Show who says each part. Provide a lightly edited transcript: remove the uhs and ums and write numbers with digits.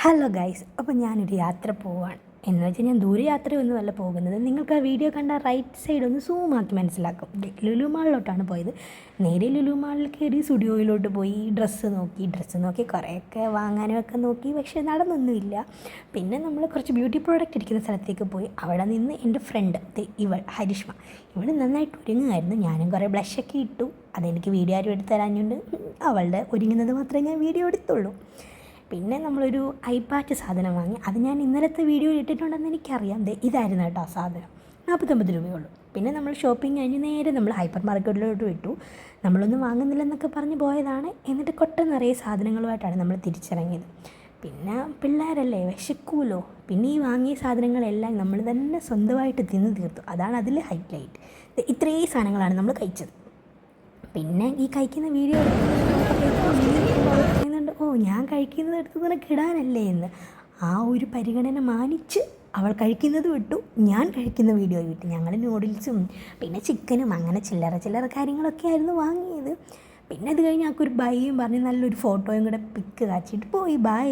Speaker 1: Hello guys, അപ്പോൾ ഞാനൊരു യാത്ര പോവാണ്. എന്ന് വെച്ചാൽ ഞാൻ ദൂരയാത്രയൊന്നുമല്ല പോകുന്നത്. നിങ്ങൾക്ക് ആ വീഡിയോ കണ്ട റൈറ്റ് സൈഡ് ഒന്ന് സൂമാക്കി മനസ്സിലാക്കും. ലുലു മാളിലോട്ടാണ് പോയത്. നേരെ ലുലു മാളിൽ കയറി സ്റ്റുഡിയോയിലോട്ട് പോയി ഡ്രസ്സ് നോക്കി കുറേയൊക്കെ വാങ്ങാനുമൊക്കെ നോക്കി. പക്ഷേ നടന്നൊന്നുമില്ല. പിന്നെ നമ്മൾ കുറച്ച് ബ്യൂട്ടി പ്രോഡക്റ്റ് ഇരിക്കുന്ന സ്ഥലത്തേക്ക് പോയി. അവിടെ നിന്ന് എൻ്റെ ഫ്രണ്ട് ഹരിഷ്മ ഇവൾ നന്നായിട്ട് ഒരുങ്ങുമായിരുന്നു. ഞാനും കുറേ ബ്ലഷൊക്കെ ഇട്ടു. അതെനിക്ക് വീഡിയോ ആരും എടുത്ത് തരാഞ്ഞുകൊണ്ട് അവളുടെ ഒരുങ്ങുന്നത് മാത്രമേ ഞാൻ വീഡിയോ എടുത്തുള്ളൂ. പിന്നെ നമ്മളൊരു ഐപാറ്റ് സാധനം വാങ്ങി. അത് ഞാൻ ഇന്നലത്തെ വീഡിയോ ഇട്ടിട്ടുണ്ടെന്ന് എനിക്കറിയാം. ഇതായിരുന്നു കേട്ടോ ആ സാധനം. 49 രൂപയുള്ളൂ. പിന്നെ നമ്മൾ ഷോപ്പിംഗ് കഴിഞ്ഞ് നേരെ നമ്മൾ ഹൈപ്പർ മാർക്കറ്റിലോട്ട് വിട്ടു. നമ്മളൊന്നും വാങ്ങുന്നില്ലെന്നൊക്കെ പറഞ്ഞ് പോയതാണ്. എന്നിട്ട് കൊട്ട നിറയെ സാധനങ്ങളുമായിട്ടാണ് നമ്മൾ തിരിച്ചിറങ്ങിയത്. പിന്നെ പിള്ളേരല്ലേ, വിശക്കൂലോ. പിന്നെ ഈ വാങ്ങിയ സാധനങ്ങളെല്ലാം നമ്മൾ തന്നെ സ്വന്തമായിട്ട് തിന്ന് തീർത്തു. അതാണ് അതിൽ ഹൈലൈറ്റ്. ഇത്രയും സാധനങ്ങളാണ് നമ്മൾ കഴിച്ചത്. പിന്നെ ഈ കഴിക്കുന്ന വീഡിയോ പറയുന്നുണ്ട്, ഞാൻ കഴിക്കുന്നത് എടുത്ത് നിനക്ക് ഇടാനല്ലേ എന്ന്. ആ ഒരു പരിഗണന മാനിച്ച് അവൾ കഴിക്കുന്നത് വിട്ടു, ഞാൻ കഴിക്കുന്ന വീഡിയോ വിട്ടു. ഞങ്ങൾ നൂഡിൽസും പിന്നെ ചിക്കനും അങ്ങനെ ചില്ലറ കാര്യങ്ങളൊക്കെ ആയിരുന്നു വാങ്ങിയത്. പിന്നെ അത് കഴിഞ്ഞ് ആൾക്കൊരു ബൈയും പറഞ്ഞ് നല്ലൊരു ഫോട്ടോയും കൂടെ പിക്ക് കാച്ചിട്ട് പോയി. ബൈ.